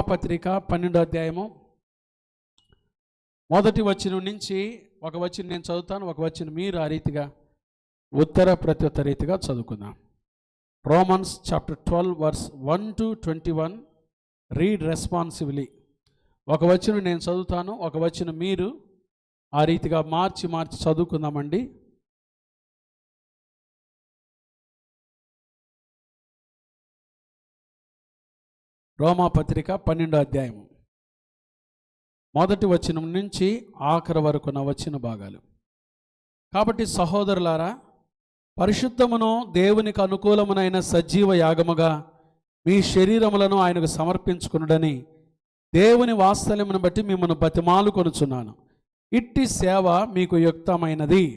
రోమాపత్రిక 12వ అధ్యాయము మొదటి వచనం నుంచి ఒక వచనం నేను చదువుతాను, ఒక వచనం మీరు ఆ రీతిగా ఉత్తర ప్రత్యుత్తర రీతిగా చదువుకుందాం. Romans chapter 12 verse 1 to 21. Read responsively. ఒక వచనం నేను చదువుతాను, ఒక వచనం మీరు ఆ రీతిగా మార్చి చదువుకుందామండి. రోమాపత్రిక 12వ అధ్యాయము మొదటి వచనం నుంచి ఆఖరి వరకు వచ్చిన భాగాలు. కాబట్టి సహోదరులారా, పరిశుద్ధమును దేవునికి అనుకూలమునైన సజీవ యాగముగా మీ శరీరములను ఆయనకు సమర్పించుకునుడని దేవుని వాత్సల్యమును బట్టి మిమ్మల్ని బతిమాలు కొనుచున్నాను. ఇట్టి సేవ మీకు యుక్తమైనది.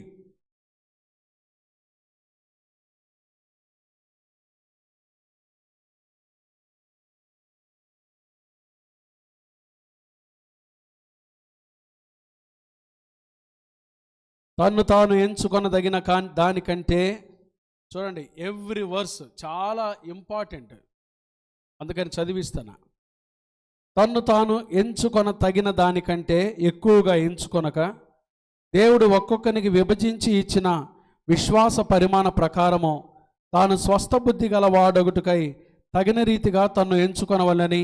తన్ను తాను ఎంచుకొనదగిన దానికంటే, చూడండి, ఎవ్రీ వర్స్ చాలా ఇంపార్టెంట్, అందుకని చదివిస్తాను. తన్ను తాను ఎంచుకొన తగిన దానికంటే ఎక్కువగా ఎంచుకొనక, దేవుడు ఒక్కొక్కరికి విభజించి ఇచ్చిన విశ్వాస పరిమాణ ప్రకారము తాను స్వస్థ బుద్ధి గల వాడొకటికై తగిన రీతిగా తన్ను ఎంచుకొనవలని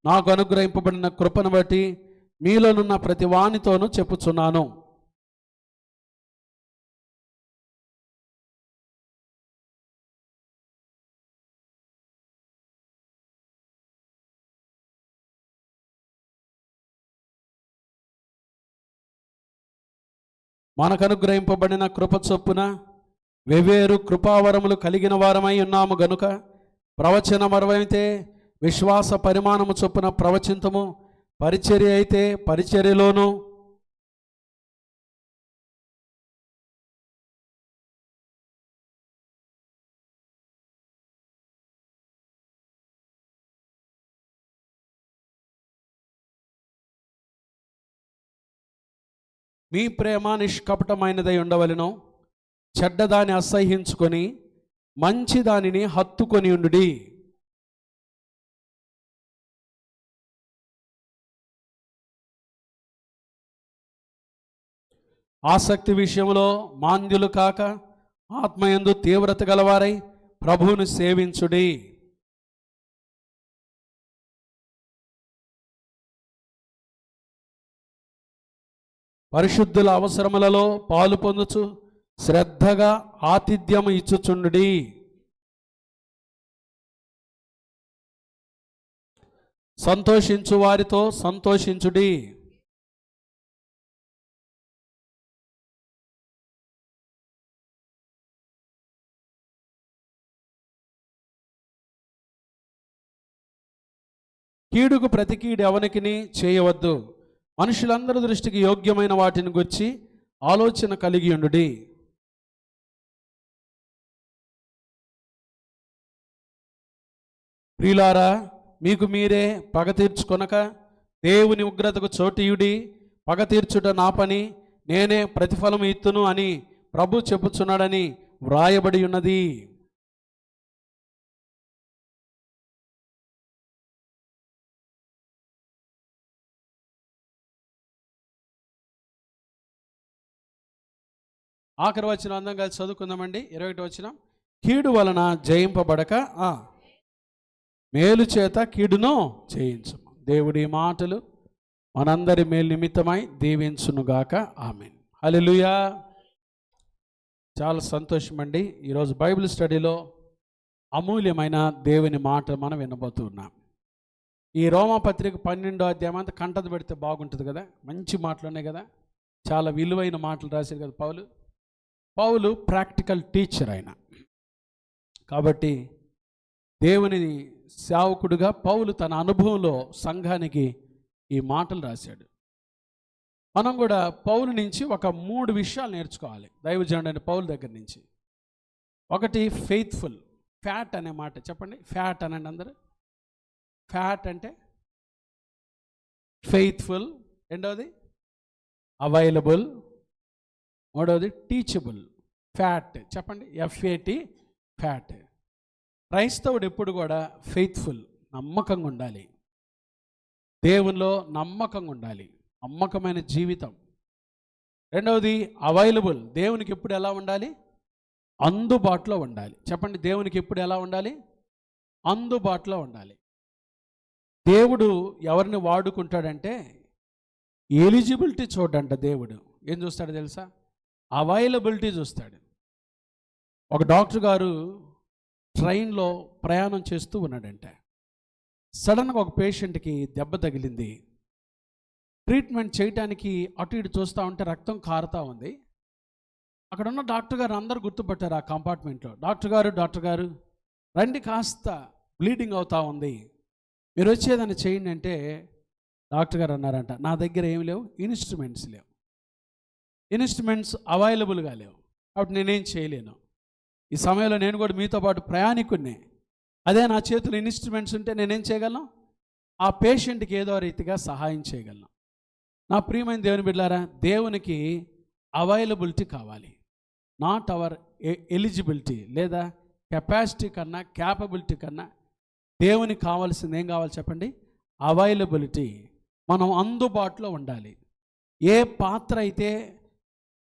నాకు అనుగ్రహింపబడిన కృపను బట్టి మీలోనున్న ప్రతి వానితోనూ చెప్పుచున్నాను. మనకు అనుగ్రహింపబడిన కృప చొప్పున వెవ్వేరు కృపావరములు కలిగిన వారమై ఉన్నాము గనుక ప్రవచనమరమైతే విశ్వాస పరిమాణము చొప్పున ప్రవచింతము, పరిచర్య అయితే పరిచర్యలోను, మీ ప్రేమ నిష్కపటమైనదై ఉండవలెను. చెడ్డదాన్ని అసహ్యించుకొని మంచి దానిని హత్తుకొని ఉండుడి. ఆసక్తి విషయంలో మాంద్యులు కాక ఆత్మయందు తీవ్రత గలవారై ప్రభువును సేవించుడి. పరిశుద్ధుల అవసరములలో పాలు పొందుచు శ్రద్ధగా ఆతిథ్యము ఇచ్చుచుండుడి. సంతోషించు వారితో సంతోషించుడి. కీడుకు ప్రతి కీడు ఎవనికిని చేయవద్దు. మనుషులందరి దృష్టికి యోగ్యమైన వాటిని గురించి ఆలోచన కలిగి ఉండుడి. ప్రియులారా, మీకు మీరే పగ తీర్చుకొనక దేవుని ఉగ్రతకు చోటీయుడి. పగ తీర్చుట నా పని, నేనే ప్రతిఫలం ఇత్తును అని ప్రభు చెప్పుచున్నాడని వ్రాయబడి ఉన్నది. ఆఖరి వచనం అందరం కలిసి చదువుకుందామండి. 21వ వచనం. కీడు వలన జయింపబడక మేలు చేత కీడును చేయించు. దేవుడి మాటలు మనందరి మేలు నిమిత్తమై దీవించునుగాక. ఆమేన్. హల్లెలూయా. చాలా సంతోషం అండి. ఈరోజు బైబిల్ స్టడీలో అమూల్యమైన దేవుని మాట మనం వినబోతున్నాం. ఈ రోమాపత్రిక 12వ అధ్యాయం అంతా కంటది పెడితే బాగుంటుంది కదా. మంచి మాటలు ఉన్నాయి కదా, చాలా విలువైన మాటలు రాశారు కదా పౌలు ప్రాక్టికల్ టీచర్ ఆయన. కాబట్టి దేవుని సేవకుడుగా పౌలు తన అనుభవంలో సంఘానికి ఈ మాటలు రాశాడు. మనం కూడా పౌలు నుంచి ఒక 3 విషయాలు నేర్చుకోవాలి దైవజనుడైన పౌలు దగ్గర నుంచి. ఒకటి ఫెయిత్ఫుల్. ఫ్యాట్ అనే మాట చెప్పండి. ఫ్యాట్ అనండి అందరూ. ఫ్యాట్ అంటే ఫెయిత్ఫుల్. రెండవది అవైలబుల్. మూడవది టీచబుల్. ఫ్యాట్ చెప్పండి. FAT, fat. క్రైస్తవుడు ఎప్పుడు కూడా ఫెయిత్ఫుల్, నమ్మకంగా ఉండాలి. దేవునిలో నమ్మకంగా ఉండాలి, నమ్మకమైన జీవితం. రెండవది అవైలబుల్, దేవునికి ఎప్పుడు ఎలా ఉండాలి? అందుబాటులో ఉండాలి. చెప్పండి, దేవునికి ఎప్పుడు ఎలా ఉండాలి? అందుబాటులో ఉండాలి. దేవుడు ఎవరిని వాడుకుంటాడంటే ఎలిజిబిలిటీ చూడంట. దేవుడు ఏం చూస్తాడు తెలుసా? అవైలబిలిటీ చూస్తాడు. ఒక డాక్టర్ గారు ట్రైన్లో ప్రయాణం చేస్తూ ఉన్నాడంట. సడన్గా ఒక పేషెంట్కి దెబ్బ తగిలింది. ట్రీట్మెంట్ చేయడానికి అటు ఇటు చూస్తూ ఉంటే రక్తం కారుతూ ఉంది. అక్కడ ఉన్న డాక్టర్ గారు అందరూ గుర్తుపట్టారు ఆ కంపార్ట్మెంట్లో. డాక్టర్ గారు రండి, కాస్త బ్లీడింగ్ అవుతూ ఉంది, మీరు వచ్చేదాన్ని చేయండి అంటే డాక్టర్ గారు అన్నారంట, నా దగ్గర ఏమి లేవు, ఇన్స్ట్రుమెంట్స్ లేవు, ఇన్స్ట్రుమెంట్స్ అవైలబుల్గా లేవు, కాబట్టి నేనేం చేయలేను. ఈ సమయంలో నేను కూడా మీతో పాటు ప్రయాణికుడిని. అదే నా చేతులు ఇన్స్ట్రుమెంట్స్ ఉంటే నేనేం చేయగలను? ఆ పేషెంట్కి ఏదో రీతిగా సహాయం చేయగలను. నా ప్రియమైన దేవుని బిడ్డలారా, దేవునికి అవైలబిలిటీ కావాలి, నాట్ అవర్ ఎలిజిబిలిటీ లేదా కెపాసిటీ కన్నా క్యాపబిలిటీ కన్నా దేవునికి కావాల్సింది ఏం కావాలి చెప్పండి? అవైలబిలిటీ. మనం అందుబాటులో ఉండాలి. ఏ పాత్ర అయితే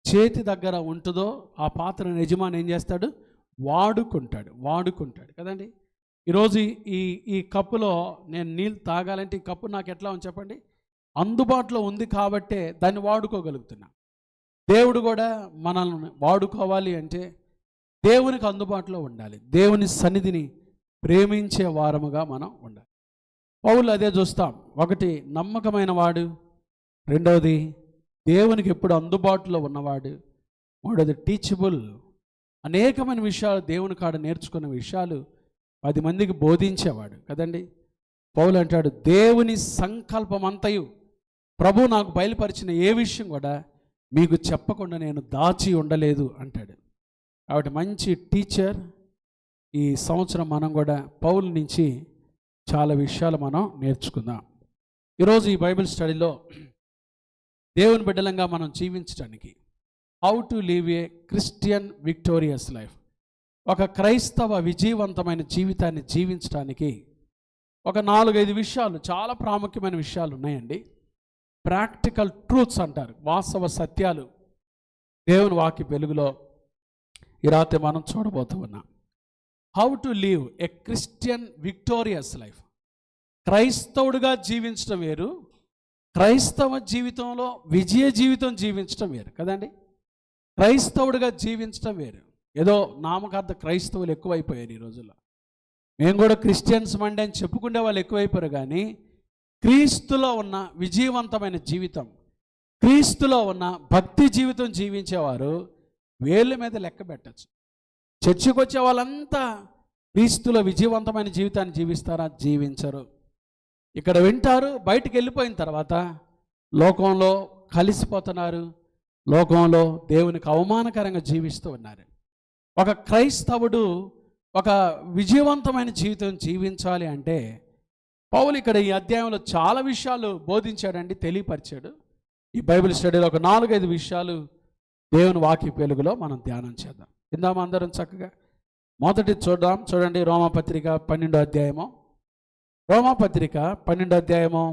చేతి దగ్గర ఉంటుందో ఆ పాత్రను యజమాని ఏం చేస్తాడు? వాడుకుంటాడు కదండి. ఈరోజు ఈ కప్పులో నేను నీళ్ళు తాగాలంటే ఈ కప్పు నాకు ఎట్లా ఉంది చెప్పండి? అందుబాటులో ఉంది కాబట్టే దాన్ని వాడుకోగలుగుతున్నా. దేవుడు కూడా మనల్ని వాడుకోవాలి అంటే దేవునికి అందుబాటులో ఉండాలి. దేవుని సన్నిధిని ప్రేమించే వారముగా మనం ఉండాలి. పౌలు అదే చూస్తాం. ఒకటి నమ్మకమైన వాడు, రెండవది దేవునికి ఎప్పుడు అందుబాటులో ఉన్నవాడు, మూడవది టీచబుల్, అనేకమైన విషయాలు దేవుని కాడ నేర్చుకున్న విషయాలు 10 మందికి బోధించేవాడు కదండి. పౌలు అంటాడు, దేవుని సంకల్పం అంతయు ప్రభు నాకు బయలుపరిచిన ఏ విషయం కూడా మీకు చెప్పకుండా నేను దాచి ఉండలేదు అంటాడు. కాబట్టి మంచి టీచర్. ఈ సంవత్సరం మనం కూడా పౌలు నుంచి చాలా విషయాలు మనం నేర్చుకుందాం. ఈరోజు ఈ బైబిల్ స్టడీలో దేవుని బిడ్డలంగా మనం జీవించడానికి how to live a Christian victorious life, ఒక క్రైస్తవ విజయవంతమైన జీవితాన్ని జీవించడానికి ఒక 4-5 విషయాలు, చాలా ప్రాముఖ్యమైన విషయాలు ఉన్నాయండి. ప్రాక్టికల్ ట్రూత్స్ అంటారు, వాస్తవ సత్యాలు దేవుని వాక్య వెలుగులో ఈ రాత్రి మనం చూడబోతూ ఉన్నాం. How to live a Christian victorious life. క్రైస్తవుడిగా జీవించడం వేరు, క్రైస్తవ జీవితంలో విజయ జీవితం జీవించడం వేరు కదండి. క్రైస్తవుడిగా జీవించడం వేరు. ఏదో నామకార్థ క్రైస్తవులు ఎక్కువైపోయారు ఈ రోజుల్లో. మేము కూడా క్రిస్టియన్స్ మండి అని చెప్పుకునే వాళ్ళు ఎక్కువైపోయారు, కానీ క్రీస్తులో ఉన్న విజయవంతమైన జీవితం, క్రీస్తులో ఉన్న భక్తి జీవితం జీవించేవారు వేళ్ళ మీద లెక్క పెట్టచ్చు. చర్చికి వచ్చే వాళ్ళంతా క్రీస్తులో విజయవంతమైన జీవితాన్ని జీవిస్తారా? జీవించరు. ఇక్కడ వింటారు, బయటికి వెళ్ళిపోయిన తర్వాత లోకంలో కలిసిపోతున్నారు, లోకంలో దేవునికి అవమానకరంగా జీవిస్తూ ఉన్నారు. ఒక క్రైస్తవుడు ఒక విజయవంతమైన జీవితం జీవించాలి అంటే పౌలు ఇక్కడ ఈ అధ్యాయంలో చాలా విషయాలు బోధించాడండి, తెలియపరిచాడు. ఈ బైబిల్ స్టడీలో ఒక 4-5 విషయాలు దేవుని వాక్య వెలుగులో మనం ధ్యానం చేద్దాం. విందామా అందరం చక్కగా? మొదటి చూడండి, రోమాపత్రిక 12వ అధ్యాయము. రోమాపత్రిక 12వ అధ్యాయము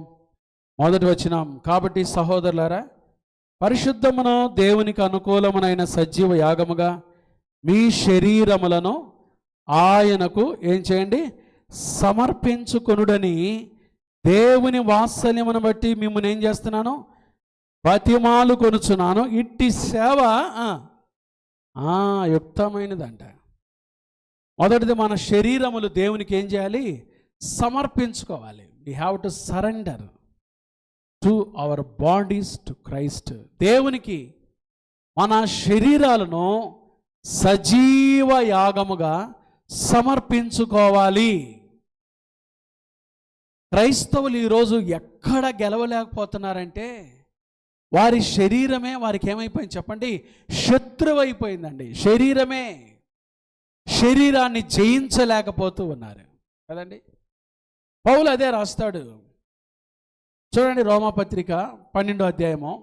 మొదటి వచనం. కాబట్టి సహోదరులారా, పరిశుద్ధమును దేవునికి అనుకూలమునైన సజీవ యాగముగా మీ శరీరములను ఆయనకు ఏం చేయండి? సమర్పించుకొనుడని దేవుని వాత్సల్యమును బట్టి మిమ్మల్ని ఏం చేస్తున్నాను? బతిమాలు కొనుచున్నాను. ఇట్టి సేవ యుక్తమైనదంట. మొదటిది, మన శరీరములు దేవునికి ఏం చేయాలి? సమర్పించుకోవాలి. We have to surrender to our bodies to Christ. దేవునికి మన శరీరాలను సజీవ యాగముగా సమర్పించుకోవాలి. క్రైస్తవులు ఈరోజు ఎక్కడ గెలవలేకపోతున్నారంటే వారి శరీరమే వారికి ఏమైపోయింది చెప్పండి? శత్రువు అయిపోయిందండి. శరీరాన్ని జయించలేకపోతూ ఉన్నారు కదండి. పౌలు అదే రాస్తాడు. చూడండి, రోమాపత్రిక 12వ అధ్యాయము.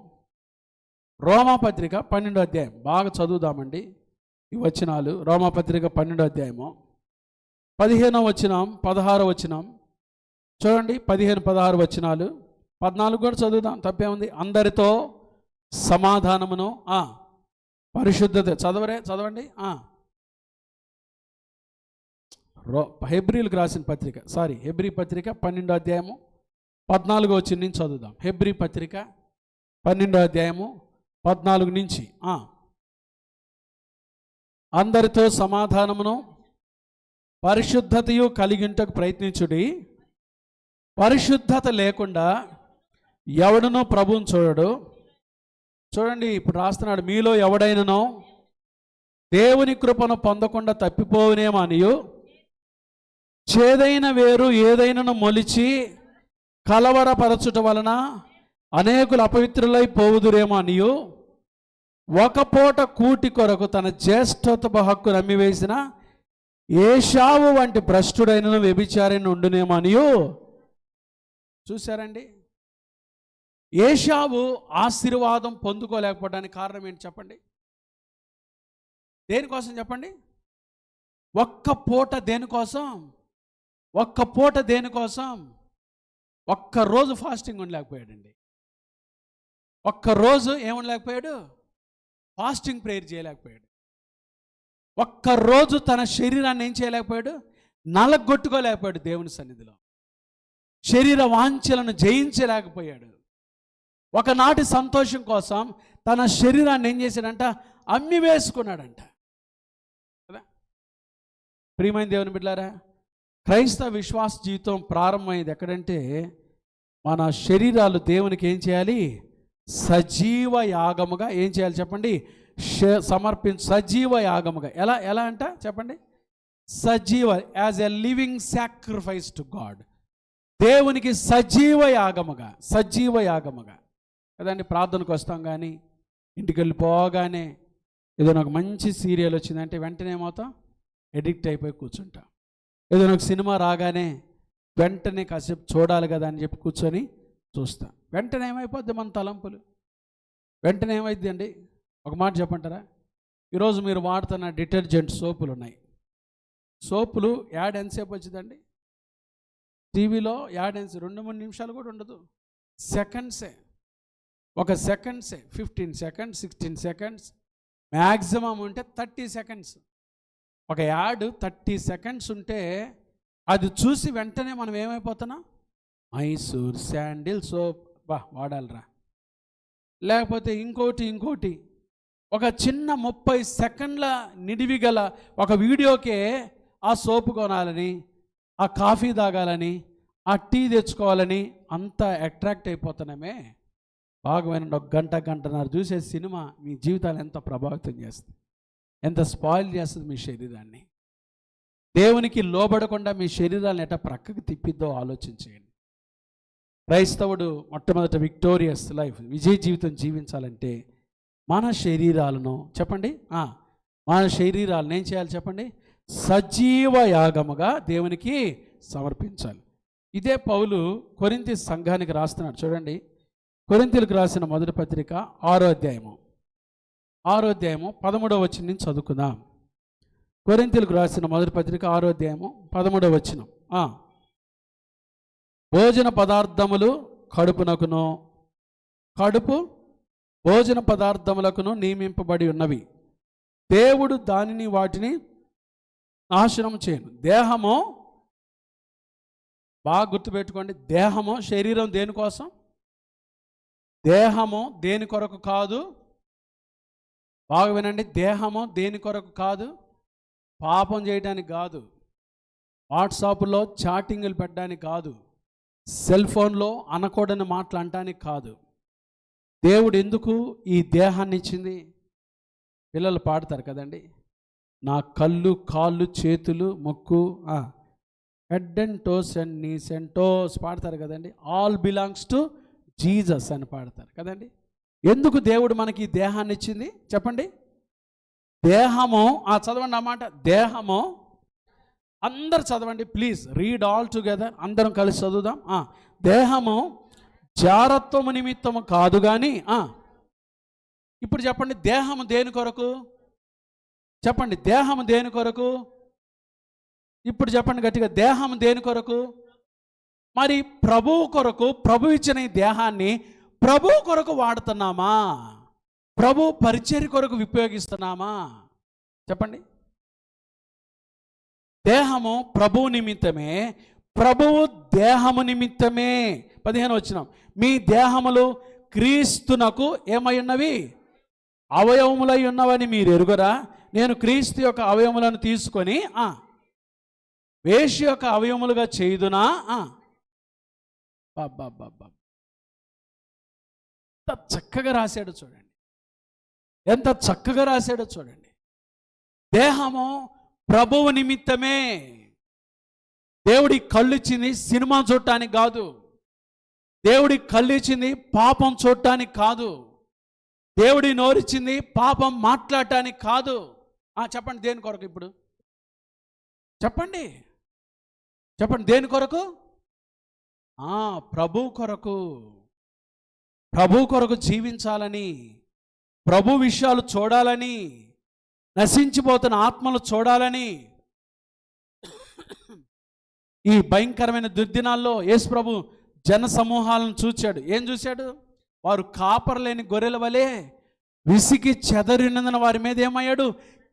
రోమాపత్రిక 12వ అధ్యాయం బాగా చదువుదామండి ఈ వచనాలు. రోమాపత్రిక 12వ అధ్యాయము 15వ వచనం 16వ వచనం చూడండి. 15-16 వచనాలు. 14 కూడా చదువుదాం, తప్పేముంది. అందరితో సమాధానమును పరిశుద్ధత. చదవండి. హెబ్రీలకు రాసిన పత్రిక, హెబ్రీ పత్రిక 12వ అధ్యాయము 14వ వచనం నుంచి చదువుదాం. హెబ్రీ పత్రిక 12వ అధ్యాయము 14 నుంచి. అందరితో సమాధానమును పరిశుద్ధతయు కలిగింటకు ప్రయత్నించుడి. పరిశుద్ధత లేకుండా ఎవడునో ప్రభువును చూడడు. చూడండి, ఇప్పుడు రాస్తున్నాడు, మీలో ఎవడైననో దేవుని కృపను పొందకుండా తప్పిపోవునేమో అనియు, చేదైన వేరు ఏదైనను మొలిచి కలవరపరచుట వలన అనేకులు అపవిత్రులై పోవుదురేమో అనియు, ఒక పూట కూటి కొరకు తన జ్యేష్ఠత్వపు హక్కు నమ్మివేసిన ఏశావు వంటి భ్రష్టుడైనను వ్యభిచారిని ఉండునేమో అనియు. చూశారండి, ఏశావు ఆశీర్వాదం పొందుకోలేకపోవడానికి కారణం ఏంటి చెప్పండి? దేనికోసం చెప్పండి? ఒక్క పూట దేనికోసం? ఒక్కరోజు ఫాస్టింగ్ ఉండలేకపోయాడండి. ఒక్కరోజు ఏముండలేకపోయాడు? ఫాస్టింగ్ ప్రేయర్ చేయలేకపోయాడు. ఒక్కరోజు తన శరీరాన్ని ఏం చేయలేకపోయాడు? నలగొట్టుకోలేకపోయాడు. దేవుని సన్నిధిలో శరీర వాంఛలను జయించలేకపోయాడు. ఒకనాటి సంతోషం కోసం తన శరీరాన్ని ఏం చేశాడంట? అమ్మి వేసుకున్నాడంట కదా. ప్రియమైన దేవుని బిడ్డలారా, క్రైస్తవ విశ్వాస జీవితం ప్రారంభమైంది ఎక్కడంటే, మన శరీరాలు దేవునికి ఏం చేయాలి? సజీవ యాగముగా ఏం చేయాలి చెప్పండి? సజీవ యాగముగా. ఎలా అంట చెప్పండి? సజీవ, as a living sacrifice to God. దేవునికి సజీవ యాగముగా కదండి. ప్రార్థనకు వస్తాం, కానీ ఇంటికి వెళ్ళిపోగానే ఏదైనా ఒక మంచి సీరియల్ వచ్చిందంటే వెంటనే ఏమవుతాం? ఎడిక్ట్ అయిపోయి కూర్చుంటాం. ఏదైనా ఒక సినిమా రాగానే వెంటనే కాసేపు చూడాలి కదా అని చెప్పి కూర్చొని చూస్తాం. వెంటనే ఏమైపోద్ది మన తలంపులు? వెంటనే ఏమైద్ది అండి? ఒక మాట చెప్పంటారా? ఈరోజు మీరు వాడుతున్న డిటర్జెంట్ సోపులు ఉన్నాయి. సోపులు యాడ్ ఎంతసేపు వచ్చిందండి? టీవీలో యాడ్ 2-3 నిమిషాలు కూడా ఉండదు, సెకండ్సే. 15 సెకండ్స్ 16 సెకండ్స్, మ్యాక్సిమం ఉంటే 30 సెకండ్స్. ఒక యాడ్ 30 సెకండ్స్ ఉంటే అది చూసి వెంటనే మనం ఏమైపోతున్నాం? మైసూర్ శాండిల్ సోప్ వాడాలరా, లేకపోతే ఇంకోటి. ఒక చిన్న 30 సెకండ్ల నిడివి గల ఒక వీడియోకే ఆ సోపు కొనాలని, ఆ కాఫీ తాగాలని, ఆ టీ తెచ్చుకోవాలని అంత అట్రాక్ట్ అయిపోతున్నామే. భాగమైన 1 గంటన్నర చూసే సినిమా మీ జీవితాన్ని ఎంత ప్రభావితం చేస్తుంది, ఎంత స్పాయిల్ చేస్తుంది మీ శరీరాన్ని. దేవునికి లోబడకుండా మీ శరీరాన్ని ఎట్లా ప్రక్కకి తిప్పిద్దో ఆలోచించేయండి. క్రైస్తవుడు మొట్టమొదట విక్టోరియస్ లైఫ్, విజయ జీవితం జీవించాలంటే మన శరీరాలను చెప్పండి, మన శరీరాలను ఏం చేయాలి చెప్పండి? సజీవ యాగముగా దేవునికి సమర్పించాలి. ఇదే పౌలు కొరింథీ సంఘానికి రాస్తున్నాడు. చూడండి, కొరింథీలకు రాసిన మొదటి పత్రిక 6వ అధ్యాయము 13వ వచనం నుంచి చదువుకుందాం. కొరింథీలకు రాసిన మొదటి పత్రిక 6వ అధ్యాయము 13వ వచనం. భోజన పదార్థములు కడుపు భోజన పదార్థములకును నియమింపబడి ఉన్నవి, దేవుడు వాటిని నాశనం చేయను. దేహము, బాగా గుర్తుపెట్టుకోండి, దేహము, శరీరం దేనికోసం? దేహము దేని కొరకు కాదు. బాగా వినండి, దేహము దేని కొరకు కాదు? పాపం చేయడానికి కాదు, వాట్సాప్లో చాటింగ్లు పెట్టడానికి కాదు, సెల్ ఫోన్లో అనకూడని మాటలు అనటానికి కాదు. దేవుడు ఎందుకు ఈ దేహాన్ని ఇచ్చింది? పిల్లలు పాడతారు కదండి, నా కళ్ళు, కాళ్ళు, చేతులు, ముక్కు, head and toes and knees and toes పాడతారు కదండి. ఆల్ బిలాంగ్స్ టు జీసస్ అని పాడతారు కదండి. ఎందుకు దేవుడు మనకి ఈ దేహాన్ని ఇచ్చింది చెప్పండి? దేహము, చదవండి ఆ మాట. దేహము, అందరు చదవండి ప్లీజ్, రీడ్ ఆల్ టుగెదర్, అందరం కలిసి చదువుదాం. దేహము జారత్వము నిమిత్తము కాదు కానీ, ఇప్పుడు చెప్పండి, దేహము దేని కొరకు చెప్పండి? దేహము దేని కొరకు? ఇప్పుడు చెప్పండి గట్టిగా, దేహము దేని కొరకు? మరి ప్రభువు కొరకు, ప్రభు ఇచ్చిన ఈ దేహాన్ని ప్రభువు కొరకు వాడుతున్నామా? ప్రభు పరిచర్య కొరకు ఉపయోగిస్తున్నామా? చెప్పండి. దేహము ప్రభువు నిమిత్తమే, ప్రభువు దేహము నిమిత్తమే. 15 వచనం, మీ దేహములు క్రీస్తునకు ఏమై ఉన్నవి? అవయవములై ఉన్నవని మీరు ఎరుగరా? నేను క్రీస్తు యొక్క అవయవములను తీసుకొని వేశ్య యొక్క అవయవములుగా చేయుదునా? బాబా, ఎంత చక్కగా రాశాడో చూడండి, ఎంత చక్కగా రాశాడో చూడండి. దేహము ప్రభువు నిమిత్తమే. దేవుడి కళ్ళు ఇచ్చింది సినిమా చూడటానికి కాదు. దేవుడి కళ్ళు ఇచ్చింది పాపం చూడటానికి కాదు. దేవుడి నోరిచ్చింది పాపం మాట్లాడటానికి కాదు. చెప్పండి, దేని కొరకు? ఇప్పుడు చెప్పండి, దేని కొరకు? ప్రభు కొరకు. ప్రభు కొరకు జీవించాలని, ప్రభు విషయాలు చూడాలని, నశించిపోతున్న ఆత్మలు చూడాలని. ఈ భయంకరమైన దుర్దినాల్లో యేసు ప్రభు జన సమూహాలను చూచాడు. ఏం చూశాడు? వారు కాపరలేని గొర్రెల వలె విసికి చెదరినందున వారి మీద ఏమయ్యాడు?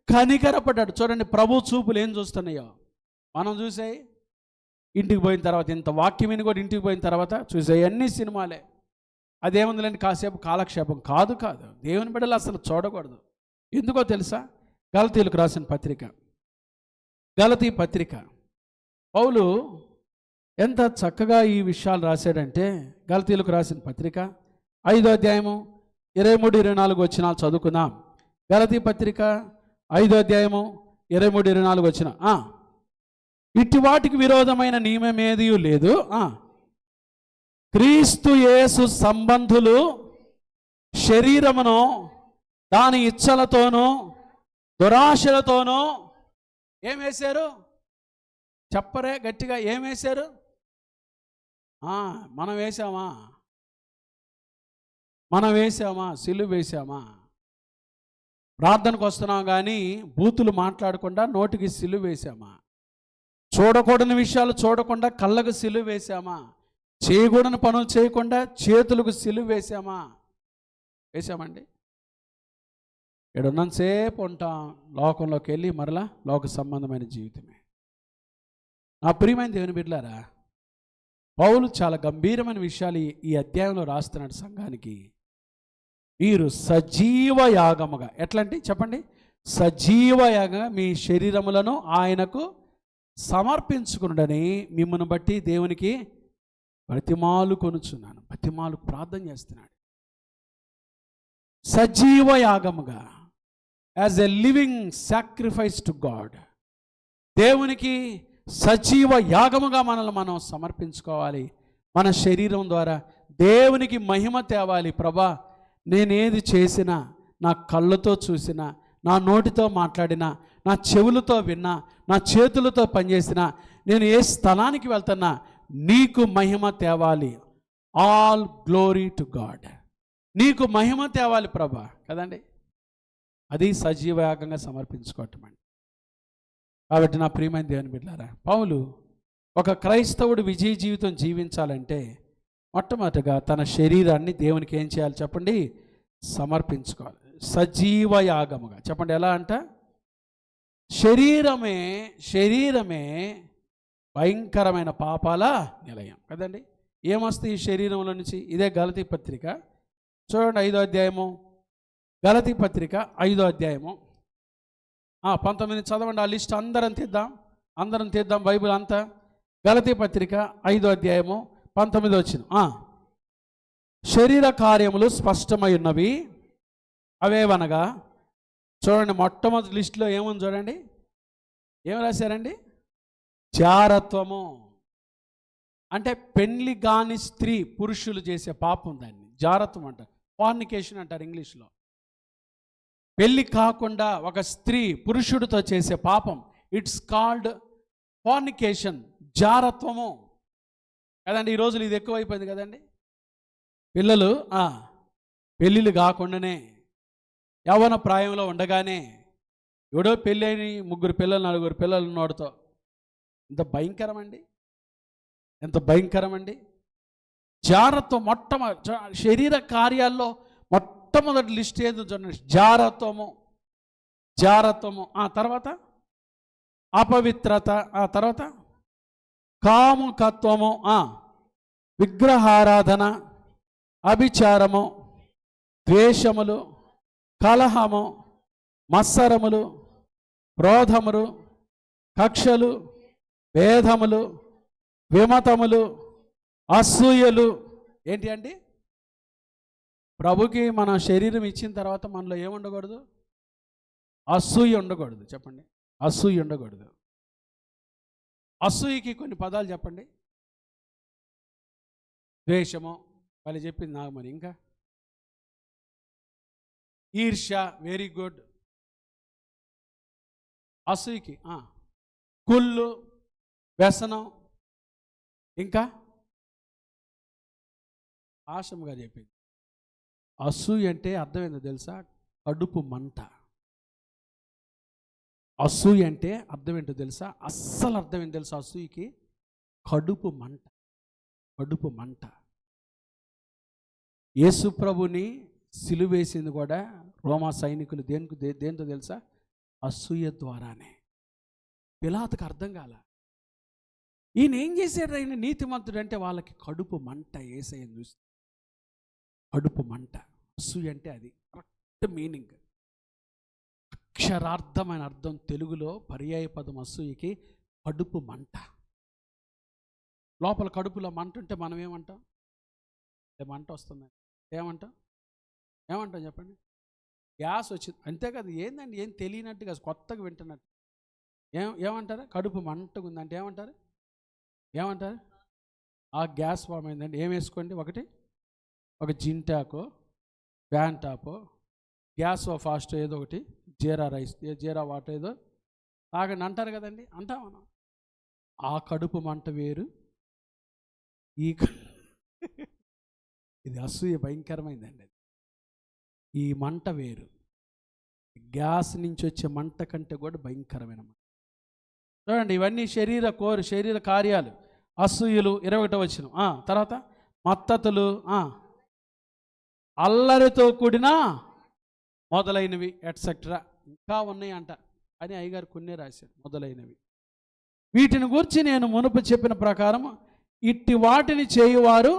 కనికరపడ్డాడు. చూడండి, ప్రభు చూపులు ఏం చూస్తున్నాయో మనం చూసాయి. ఇంటికి పోయిన తర్వాత, ఇంత వాక్యమని కూడా ఇంటికి పోయిన తర్వాత చూసాయి అన్ని సినిమాలే. అదేముందిలేండి, కాసేపు కాలక్షేపం. కాదు, దేవుని బిడ్డలు అసలు చూడకూడదు. ఎందుకో తెలుసా? గలతీయులకు రాసిన పత్రిక, గలతీ పత్రిక, పౌలు ఎంత చక్కగా ఈ విషయాలు రాశాడంటే, గలతీయులకు రాసిన పత్రిక 5వ అధ్యాయము 23-24 వచనాలు చదువుకుందాం. గలతీ పత్రిక 5వ అధ్యాయము 23-24 వచన. ఇట్టి వాటికి విరోధమైన నియమమేదీ లేదు. క్రీస్తు యేసు సంబంధులు శరీరమును దాని ఇచ్చలతోనూ దురాశలతోనూ ఏం వేశారు? చెప్పరే గట్టిగా, ఏం వేశారు? మనం వేసామా? సిలువ వేసామా? ప్రార్థనకు వస్తున్నాం కానీ బూతులు మాట్లాడకుండా నోటికి సిలువ వేసామా? చూడకూడని విషయాలు చూడకుండా కళ్ళకు సిలువ వేసామా? చేయకూడని పనులు చేయకుండా చేతులకు సిలువ వేసామండి. ఎడున్నంతసేపు ఉంటాం లోకంలోకి వెళ్ళి మరలా లోక సంబంధమైన జీవితమే. నా ప్రియమైన దేవుని బిడ్డలారా, పౌలు చాలా గంభీరమైన విషయాలు ఈ అధ్యాయంలో రాస్తున్నాడు సంఘానికి. మీరు సజీవ యాగముగా, ఎట్లంటే చెప్పండి, సజీవ యాగంగా మీ శరీరములను ఆయనకు సమర్పించుకునుడని మిమ్మల్ని బట్టి దేవునికి బతిమాలు కొనుచున్నాను. బతిమాలు ప్రార్థన చేస్తున్నాడు. సజీవ యాగముగా, as a living sacrifice to God. దేవునికి సజీవ యాగముగా మనల్ని మనం సమర్పించుకోవాలి. మన శరీరం ద్వారా దేవునికి మహిమ తేవాలి. ప్రభా, నేనేది చేసినా, నా కళ్ళతో చూసినా, నా నోటితో మాట్లాడినా, నా చెవులతో విన్నా, నా చేతులతో పనిచేసినా, నేను ఏ స్థలానికి వెళ్తున్నా నీకు మహిమ తేవాలి. All glory to God. నీకు మహిమ తేవాలి ప్రభా, కదండి. అది సజీవ యాగంగా సమర్పించుకోవటం అండి. కాబట్టి నా ప్రియమైన దేవుని బిడ్డలారా, పౌలు ఒక క్రైస్తవుడు విజయ జీవితం జీవించాలంటే మొట్టమొదటిగా తన శరీరాన్ని దేవునికి ఏం చేయాలి చెప్పండి? సమర్పించుకోవాలి. సజీవ యాగముగా. చెప్పండి ఎలా అంట? శరీరమే భయంకరమైన పాపాల నిలయం, కదండి. ఏమొస్తుంది ఈ శరీరంలో నుంచి? ఇదే గలతీ పత్రిక చూడండి 5వ అధ్యాయము, గలతీ పత్రిక 5వ అధ్యాయము 19 చదవండి. ఆ లిస్ట్ అందరం తీద్దాం బైబిల్ అంతా. గలతీ పత్రిక 5వ అధ్యాయము 19 వచనం. శరీర కార్యములు స్పష్టమై ఉన్నవి, అవేవనగా చూడండి. మొట్టమొదటి లిస్టులో ఏముంది చూడండి, ఏం రాశారండి? జారత్వము. అంటే పెళ్లి కాని స్త్రీ పురుషులు చేసే పాపం, దాన్ని జారత్వం అంటారు. ఫార్నికేషన్ అంటారు ఇంగ్లీష్లో. పెళ్ళి కాకుండా ఒక స్త్రీ పురుషుడితో చేసే పాపం, ఇట్స్ కాల్డ్ ఫార్నికేషన్, జారత్వము, కదండి. ఈ రోజులు ఇది ఎక్కువైపోయింది కదండి. పిల్లలు పెళ్ళిళ్ళు కాకుండానే యవ్వన ప్రాయంలో ఉండగానే ఎవడో పెళ్ళి అయిన 3 పిల్లలు 4 పిల్లలు ఉన్నోడితో, ఇంత భయంకరం అండి. ఎంత భయంకరం అండి. జారత్వం శరీర కార్యాల్లో మొట్టమొదటి లిస్ట్ ఏదో చూడండి. జారత్వము, ఆ తర్వాత అపవిత్రత, ఆ తర్వాత కాముకత్వము, విగ్రహారాధన, అభిచారము, ద్వేషములు, కలహము, మత్సరములు, క్రోధములు, కక్షలు, భేదములు, విమతములు, అసూయలు. ఏంటి అండి? ప్రభుకి మన శరీరం ఇచ్చిన తర్వాత మనలో ఏముండకూడదు? అసూయ ఉండకూడదు. చెప్పండి, అసూయ ఉండకూడదు. అసూయకి కొన్ని పదాలు చెప్పండి. ద్వేషము, వాళ్ళు చెప్పింది నాకు. మరి ఇంకా ఈర్ష్య, వెరీ గుడ్. అసూయకి కుళ్ళు, వ్యసనం, ఇంకా ఆశముగా చెప్పింది. అసూయ అంటే అర్థం ఏందో తెలుసా? కడుపు మంట. అసూయ అంటే అర్థం ఏంటో తెలుసా? అస్సలు అర్థం ఏంటో తెలుసా? అసూయకి కడుపు మంట. కడుపు మంట. యేసు ప్రభుని సిలువేసింది కూడా రోమా సైనికులు దేంతో తెలుసా? అసూయ ద్వారానే. పిలాతుకు అర్థం కాల. ఈయన ఏం చేశాడు? ఆయన నీతిమంతుడు అంటే వాళ్ళకి కడుపు మంట. యేసయ్యను చూసి కడుపు మంట. అసూయ అంటే అది కరెక్ట్ మీనింగ్, అక్షరార్థమైన అర్థం. తెలుగులో పర్యాయ పదం అసూయకి కడుపు మంట. లోపల కడుపులో మంట ఉంటే మనం ఏమంటాం? మంట వస్తుంది ఏమంటాం చెప్పండి? గ్యాస్ వచ్చింది అంతే కదా. ఏందండి, ఏం తెలియనట్టుగా కొత్తగా వింటున్నట్టు. ఏమంటారు? కడుపు మంటగా ఉందంటే ఏమంటారు? ఆ గ్యాస్ ఫామ్ అయిందండి. ఏం వేసుకోండి? ఒక జింటాకో, ప్యాంటాపో, గ్యాస్ ఫాస్ట్ ఏదో ఒకటి, జీరా రైస్, జీరా వాటర్ ఏదో తాగండి అంటారు కదండి. అంటాం మనం. ఆ కడుపు మంట వేరు, ఇది అసూయ భయంకరమైందండి. ఈ మంట వేరు. గ్యాస్ నుంచి వచ్చే మంట కంటే కూడా భయంకరమైన మంట. చూడండి, ఇవన్నీ శరీర కార్యాలు. అసూయలు 21వ వచనం. తర్వాత మత్తతులు, అల్లరితో కూడిన మొదలైనవి ఎట్సెట్రా. ఇంకా ఉన్నాయి అంట, అని అయ్యగారు కొన్నే రాశారు. మొదలైనవి. వీటిని గురించి నేను మునుపు చెప్పిన ప్రకారం ఇట్టి వాటిని చేయువారు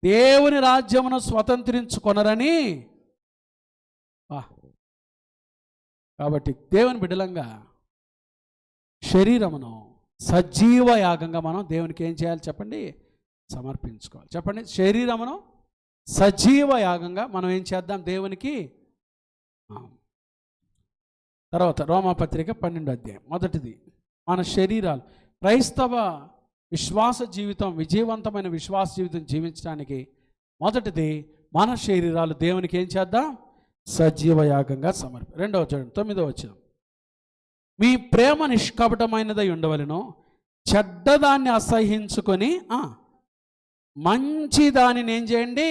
దేవుని రాజ్యమును స్వతంత్రించుకొనరని. కాబట్టి దేవుని బిడ్డలంగా శరీరమును సజీవ యాగంగా మనం దేవునికి ఏం చేయాలి చెప్పండి? సమర్పించుకోవాలి. చెప్పండి, శరీరమును సజీవ యాగంగా మనం ఏం చేద్దాం దేవునికి? తర్వాత రోమాపత్రిక 12వ అధ్యాయం. మొదటిది, మన శరీరాలు. క్రైస్తవ విశ్వాస జీవితం, విజయవంతమైన విశ్వాస జీవితం జీవించడానికి మొదటిది మన శరీరాలు దేవునికి ఏం చేద్దాం? సజీవ యాగంగా సమర్పి. 2వ చూడండి, 9వ వచనం. మీ ప్రేమ నిష్కపటమైనదై ఉండవలెను, చెడ్డదాన్ని అసహించుకొని మంచి దానిని ఏం చేయండి?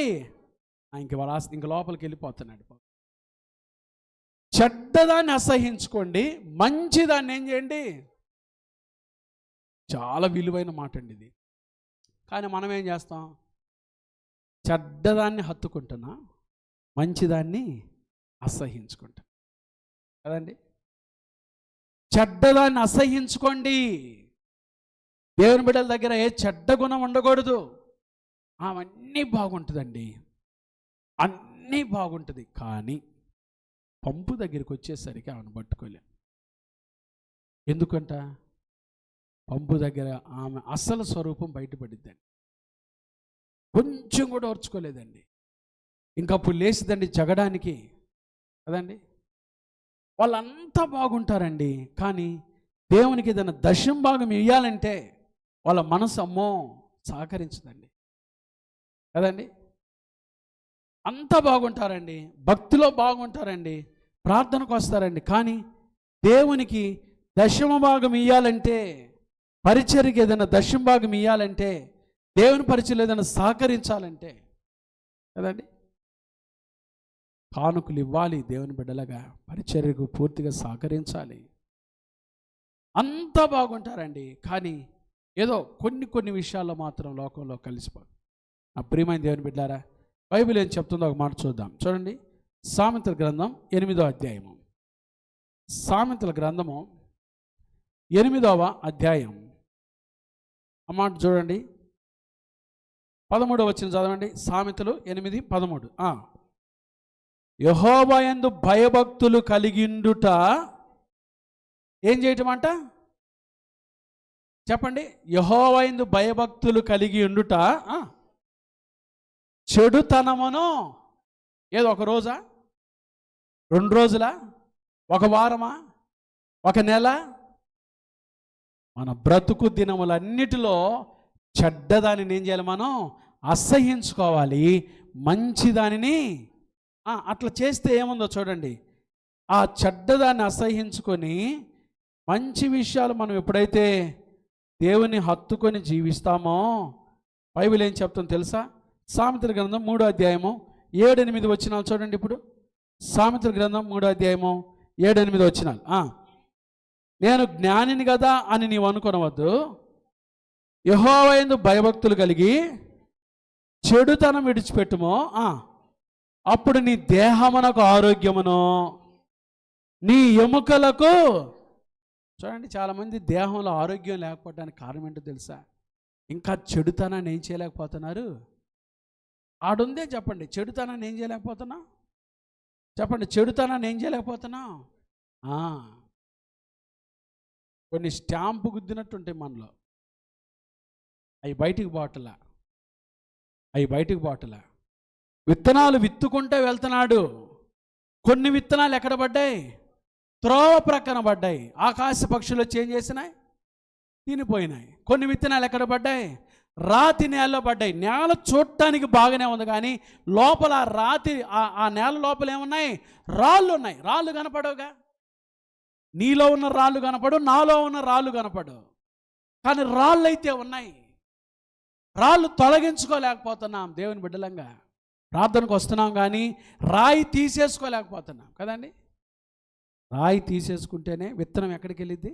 ఇంక లోపలికి వెళ్ళిపోతున్నాడు. చెడ్డదాన్ని అసహించుకోండి, మంచిదాన్ని ఏం చేయండి? చాలా విలువైన మాట అండి ఇది. కానీ మనం ఏం చేస్తాం? చెడ్డదాన్ని హత్తుకుంటున్నా, మంచిదాన్ని అసహించుకుంటాం కదండి. చెడ్డదాన్ని అసహించుకోండి. దేవుని బిడ్డల దగ్గర ఏ చెడ్డ గుణం ఉండకూడదు. అవన్నీ బాగుంటుందండి, అన్నీ బాగుంటుంది. కానీ పంపు దగ్గరికి వచ్చేసరికి ఆమెను పట్టుకోలేం. ఎందుకంట? పంపు దగ్గర ఆమె అసలు స్వరూపం బయటపడిద్దండి. కొంచెం కూడా ఓర్చుకోలేదండి. ఇంకప్పుడు లేచిదండి జగడానికి కదండి. వాళ్ళంతా బాగుంటారండి, కానీ దేవునికి ఏదైనా దశం భాగం ఇవ్వాలంటే వాళ్ళ మనసు అమ్మో సహకరించదండి కదండి. అంతా బాగుంటారండి, భక్తిలో బాగుంటారండి, ప్రార్థనకు వస్తారండి, కానీ దేవునికి దశమ భాగం ఇవ్వాలంటే, పరిచర్యకి ఏదైనా దశమ భాగం ఇవ్వాలంటే, దేవుని పరిచర్యలో ఏదైనా సహకరించాలంటే కదండి కానుకలు ఇవ్వాలి. దేవుని బిడ్డలుగా పరిచర్యకు పూర్తిగా సహకరించాలి. అంతా బాగుంటారండి, కానీ ఏదో కొన్ని విషయాల్లో మాత్రం లోకంలో కలిసిపోదు. ఆ ప్రియమైన దేవుని బిడ్డారా, బైబిల్ ఏం చెప్తుందో ఒక మాట చూద్దాం. చూడండి, సామెతల గ్రంథం 8వ అధ్యాయము. సామెతల గ్రంథము 8వ అధ్యాయం. ఆ మాట చూడండి, 13వ వచనం చదవండి. సామెతలు 8:13. యెహోవా యందు భయభక్తులు కలిగిండుట ఏం చేయటం అంట? చెప్పండి. యెహోవా యందు భయభక్తులు కలిగి ఉండుట చెడుతనమును, ఏదో ఒక రోజా, 2 రోజులా, 1 వారమా, 1 నెల, మన బ్రతుకు దినములన్నిటిలో చెడ్డదానిని ఏం చేయాలి? మనం అసహ్యించుకోవాలి, మంచిదానిని అట్లా చేస్తే ఏముందో చూడండి. ఆ చెడ్డదాన్ని అసహ్యించుకొని మంచి విషయాలు మనం ఎప్పుడైతే దేవుని హత్తుకొని జీవిస్తామో, బైబిల్ ఏం చెప్తుందో తెలుసా? సామెతల గ్రంథం 3వ అధ్యాయము 7-8 వచనాలు చూడండి. ఇప్పుడు సామెతల గ్రంథం 3వ అధ్యాయము 7-8 వచనాలు. నేను జ్ఞానిని కదా అని నీవు అనుకొనవద్దు, యెహోవా యందు భయభక్తులు కలిగి చెడుతనం విడిచిపెట్టుమో, అప్పుడు నీ దేహమునకు ఆరోగ్యమును, నీ ఎముకలకు. చూడండి, చాలామంది దేహంలో ఆరోగ్యం లేకపోవడానికి కారణం ఏంటో తెలుసా? ఇంకా చెడుతనాన్ని ఏం చేయలేకపోతున్నారు. ఆడుందే చెప్పండి, చెడుతనాన్ని ఏం చేయలేకపోతున్నా? చెప్పండి, చెడుతనాన్ని ఏం చేయలేకపోతున్నా? కొన్ని స్టాంపు గుద్దినట్టుంటాయి మనలో, అవి బయటికి బాటలా. విత్తనాలు విత్తుకుంటే వెళ్తున్నాడు. కొన్ని విత్తనాలు ఎక్కడ పడ్డాయి? త్రోవ ప్రక్కన పడ్డాయి. ఆకాశ పక్షులు వచ్చి ఏం చేసినాయి? తినిపోయినాయి. కొన్ని విత్తనాలు ఎక్కడ పడ్డాయి? రాతి నేలలో పడ్డాయి. నేల చూడటానికి బాగానే ఉంది, కానీ లోపల ఆ నేల లోపల ఏమున్నాయి? రాళ్ళు ఉన్నాయి. రాళ్ళు కనపడవుగా. నీలో ఉన్న రాళ్ళు కనపడు, నాలో ఉన్న రాళ్ళు కనపడు, కానీ రాళ్ళు అయితే ఉన్నాయి. రాళ్ళు తొలగించుకోలేకపోతున్నాం. దేవుని బిడ్డలంగా ప్రార్థనకు వస్తున్నాం, కానీ రాయి తీసేసుకోలేకపోతున్నాం కదండి. రాయి తీసేసుకుంటేనే విత్తనం ఎక్కడికి వెళ్ళిద్ది?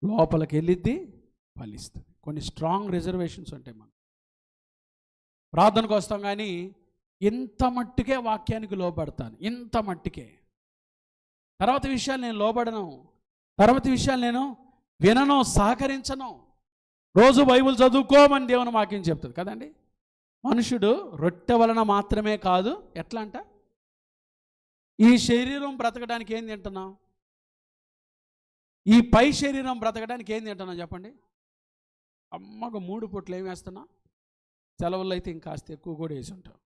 లోపలికి వెళ్ళిద్ది, ఫలిస్తుంది. కొన్ని స్ట్రాంగ్ రిజర్వేషన్స్ ఉంటాయి. మనం ప్రార్థనకు వస్తాం, కానీ ఇంత మట్టుకే వాక్యానికి లోబడతాను, ఇంత మట్టుకే. తర్వాత విషయాలు నేను లోబడను, తర్వాత విషయాలు నేను వినను, సహకరించను. రోజు బైబిల్ చదువుకోమని దేవుని వాక్యం చెప్తుంది కదండి. మనుషుడు రొట్టె వలన మాత్రమే కాదు, ఎట్లా అంట? ఈ శరీరం బ్రతకడానికి ఏం తింటున్నాం? ఈ పై శరీరం బ్రతకడానికి ఏం తింటున్నాం చెప్పండి? అమ్మకు 3 పూట్లు ఏం వేస్తున్నాం? సెలవుల్లో అయితే ఇంకాస్త ఎక్కువ కూడా వేసి ఉంటాం,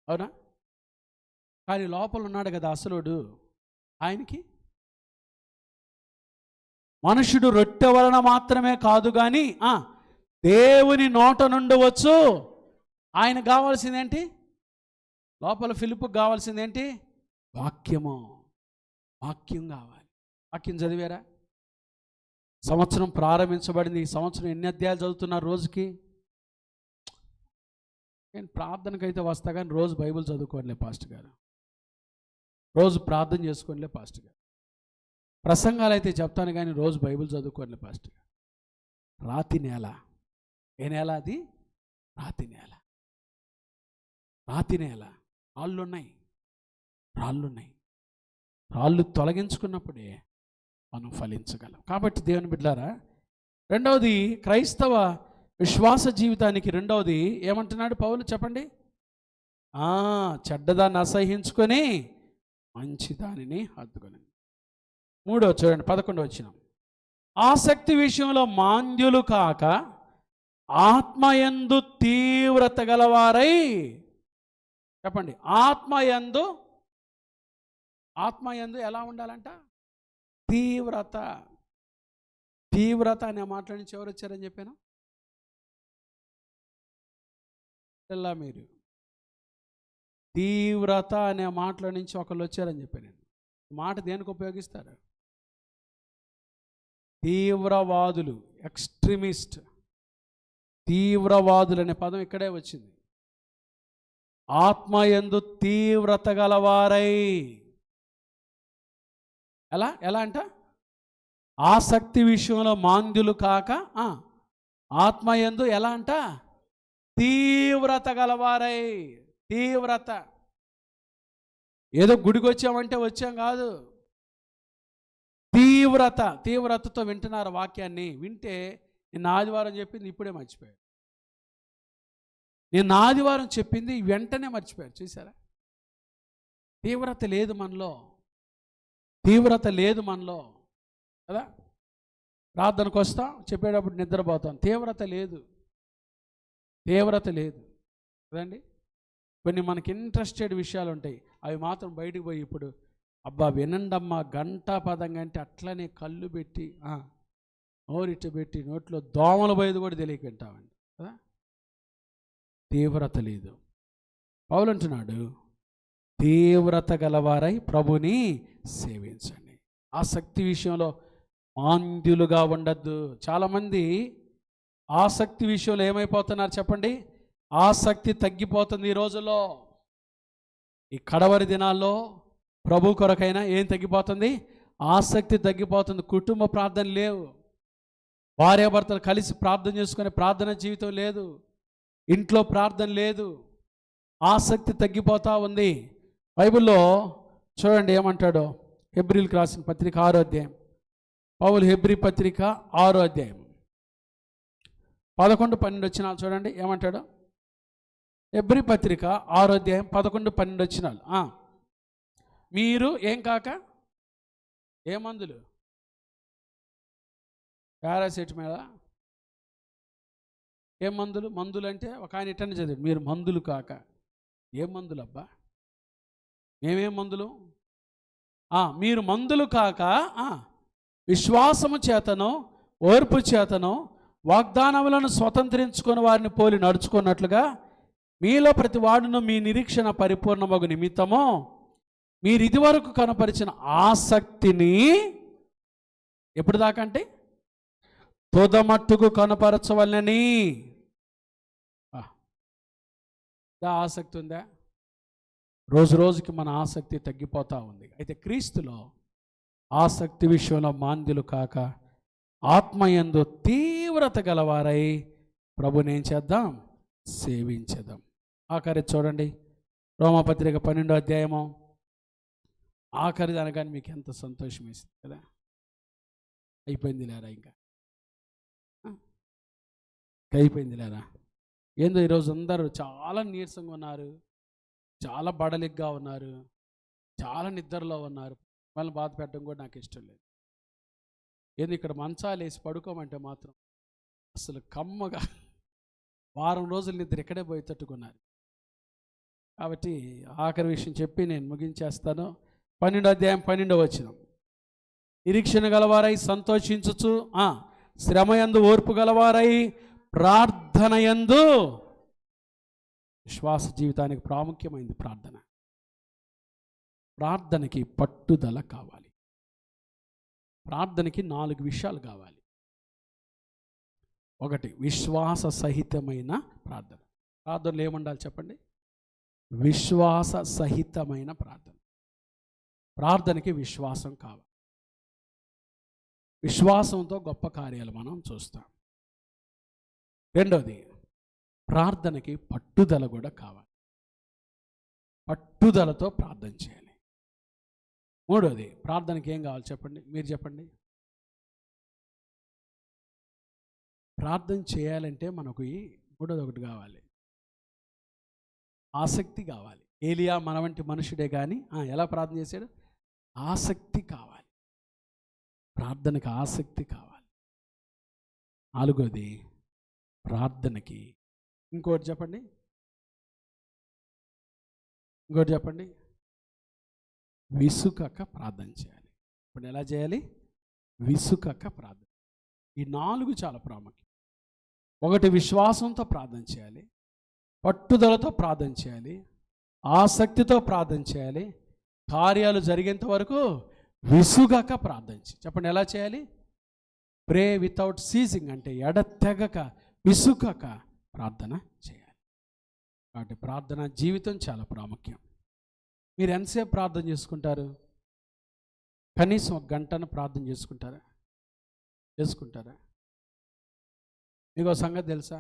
అవునా? కానీ లోపల ఉన్నాడు కదా అసలుడు, ఆయనకి మనుషుడు రొట్టె వలన మాత్రమే కాదు కానీ దేవుని నోట నుండి వచ్చు. ఆయనకు కావాల్సిందేంటి? లోపల ఫిలిప్పుకు కావాల్సిందేంటి? వాక్యం కావాలి. వాక్యం చదివారా? సంవత్సరం ప్రారంభించబడింది. ఈ సంవత్సరం ఎన్ని అధ్యాయాలు చదువుతున్నారు రోజుకి? నేను ప్రార్థనకైతే వస్తా, కానీ రోజు బైబిల్ చదువుకోనిలే పాస్టర్ గారు, రోజు ప్రార్థన చేసుకోనిలే పాస్టర్ గారు. ప్రసంగాలు అయితే చెప్తాను, కానీ రోజు బైబిల్ చదువుకోనిలే పాస్టర్ గారు. రాతి నేల. ఏ నేల అది? రాతి నేల. రాళ్ళున్నాయి. రాళ్ళు తొలగించుకున్నప్పుడే మనం ఫలించగలం. కాబట్టి దేవుని బిడ్డలారా, రెండవది క్రైస్తవ విశ్వాస జీవితానికి రెండవది ఏమంటున్నాడు పౌలు? చెప్పండి. చెడ్డదాన్ని అసహించుకొని మంచి దానిని హత్తుకొని. 3వ చూడండి, 11వ వచనం. ఆసక్తి విషయంలో మాంద్యులు కాక ఆత్మయందు తీవ్రత గలవారై. చెప్పండి, ఆత్మయందు ఎలా ఉండాలంట? తీవ్రత అనే మాటల నుంచి ఎవరు వచ్చారని చెప్పాను? మీరు తీవ్రత అనే మాటల నుంచి ఒకళ్ళు వచ్చారని చెప్పాను. నేను మాట దేనికి ఉపయోగిస్తారు? తీవ్రవాదులు, ఎక్స్ట్రీమిస్ట్. తీవ్రవాదులు అనే పదం ఇక్కడే వచ్చింది. ఆత్మయందు తీవ్రత గలవారై. ఎలా అంట? ఆసక్తి విషయంలో మాంద్యులు కాక ఆత్మయందు ఎలా అంట? తీవ్రత గలవారై. తీవ్రత. ఏదో గుడికి వచ్చామంటే వచ్చాం కాదు. తీవ్రతతో వింటున్నారు వాక్యాన్ని. వింటే నేను ఆదివారం చెప్పింది ఇప్పుడే మర్చిపోయారు. నేను ఆదివారం చెప్పింది వెంటనే మర్చిపోయారు. చూసారా? తీవ్రత లేదు మనలో కదా. ప్రార్థనకు వస్తాం, చెప్పేటప్పుడు నిద్రపోతాం. తీవ్రత లేదు కదండి. కొన్ని మనకి ఇంట్రెస్టెడ్ విషయాలు ఉంటాయి, అవి మాత్రం బయటకు పోయి ఇప్పుడు అబ్బా వినండమ్మా గంటా పదంగా అంటే అట్లనే కళ్ళు పెట్టి నోరిట్టు పెట్టి నోట్లో దోమలు పోయేది కూడా తెలియక వింటామండి కదా. తీవ్రత లేదు. పౌలు అంటున్నాడు, తీవ్రత గలవారై ప్రభుని సేవించండి. ఆసక్తి విషయంలో మాంద్యులుగా ఉండద్దు. చాలామంది ఆసక్తి విషయంలో ఏమైపోతున్నారు చెప్పండి? ఆసక్తి తగ్గిపోతుంది ఈ రోజుల్లో. ఈ కడవరి దినాల్లో ప్రభు కొరకైనా ఏం తగ్గిపోతుంది? ఆసక్తి తగ్గిపోతుంది. కుటుంబ ప్రార్థన లేవు, భార్యాభర్తలు కలిసి ప్రార్థన చేసుకునే ప్రార్థన జీవితం లేదు, ఇంట్లో ప్రార్థన లేదు, ఆసక్తి తగ్గిపోతూ ఉంది. బైబిల్లో చూడండి ఏమంటాడో. హెబ్రీలకు రాసిన పత్రిక 6వ అధ్యాయం. పౌలు హెబ్రీ పత్రిక 6వ అధ్యాయం 11-12 వచనాలు చూడండి ఏమంటాడో. హెబ్రీ పత్రిక 6వ అధ్యాయం 11-12 వచనాలు. మీరు ఏం కాక ఏ మందులు? పారాసెటమాల్. ఏం మందులు? మందులు అంటే ఒక ఆయన ఇట్టని చదివాడు, మీరు మందులు కాక. ఏం మందులు అబ్బా? మేమేం మందులు? మీరు మందులు కాక విశ్వాసము చేతను ఓర్పు చేతను వాగ్దానములను స్వతంత్రించుకొని వారిని పోలి నడుచుకున్నట్లుగా మీలో ప్రతి వాడును మీ నిరీక్షణ పరిపూర్ణమగు నిమిత్తము మీరు ఇదివరకు కనపరిచిన ఆసక్తిని ఎప్పుడు దాకా అంటే తుదమట్టుకు కనపరచవలనని. ఆసక్తి ఉందా? రోజు రోజుకి మన ఆసక్తి తగ్గిపోతూ ఉంది. అయితే క్రీస్తులో ఆసక్తి విషయంలో మాంద్యులు కాక ఆత్మయందు తీవ్రత గలవారై ప్రభుని ఏం చేద్దాం? సేవించేద్దాం. ఆఖరి చూడండి రోమాపత్రిక 12వ అధ్యాయము. ఆఖరిది అనగానే మీకు ఎంత సంతోషం వేసింది కదా. అయిపోయింది లేరా? ఇంకా అయిపోయింది లేరా? ఏందో ఈరోజు అందరూ చాలా నీరసంగా ఉన్నారు, చాలా బడలిగ్గా ఉన్నారు, చాలా నిద్రలో ఉన్నారు. వాళ్ళని బాధ పెట్టడం కూడా నాకు ఇష్టం లేదు. ఏంది ఇక్కడ మంచాలు వేసి పడుకోమంటే మాత్రం అసలు కమ్మగా వారం రోజులు నిద్ర ఇక్కడే పోయి తట్టుకున్నారు. కాబట్టి ఆఖరి విషయం చెప్పి నేను ముగించేస్తాను. 12వ అధ్యాయం 12వ వచనం. నిరీక్షణ గలవారై సంతోషించుచు శ్రమయందు ఓర్పు గలవారై ప్రార్థనయందు. విశ్వాస జీవితానికి ప్రాముఖ్యమైనది ప్రార్థన. ప్రార్థనకి పట్టుదల కావాలి. ప్రార్థనకి 4 విషయాలు కావాలి. ఒకటి, విశ్వాస సహితమైన ప్రార్థన. ప్రార్థనలు ఏముండాలి చెప్పండి? విశ్వాస సహితమైన ప్రార్థన. ప్రార్థనకి విశ్వాసం కావాలి. విశ్వాసంతో గొప్ప కార్యాలు మనం చూస్తాం. రెండోది, ప్రార్థనకి పట్టుదల కూడా కావాలి. పట్టుదలతో ప్రార్థన చేయాలి. మూడోది, ప్రార్థనకి ఏం కావాలి చెప్పండి? మీరు చెప్పండి. ప్రార్థన చేయాలంటే మనకు మూడోది ఒకటి కావాలి, ఆసక్తి కావాలి. ఏలియా మన వంటి మనుషుడే కానీ ఎలా ప్రార్థన చేశాడు? ఆసక్తి కావాలి. ప్రార్థనకి ఆసక్తి కావాలి. నాలుగోది, ప్రార్థనకి ఇంకోటి చెప్పండి. విసుకక ప్రార్థన చేయాలి. ఇప్పుడు ఎలా చేయాలి? విసుకక ప్రార్థన. ఈ 4 చాలా ప్రాముఖ్యం. ఒకటి, విశ్వాసంతో ప్రార్థన చేయాలి, పట్టుదలతో ప్రార్థన చేయాలి, ఆసక్తితో ప్రార్థన చేయాలి, కార్యాలు జరిగేంత వరకు విసుగక ప్రార్థన చేయాలి. చెప్పండి ఎలా చేయాలి? ప్రే వితౌట్ సీజింగ్ అంటే ఎడతెగక విసుగక ప్రార్థన చేయాలి. కాబట్టి ప్రార్థన జీవితం చాలా ప్రాముఖ్యం. మీరు ఎంతసేపు ప్రార్థన చేసుకుంటారు? కనీసం 1 గంటను ప్రార్థన చేసుకుంటారా? మీకు ఒక సంగతి తెలుసా,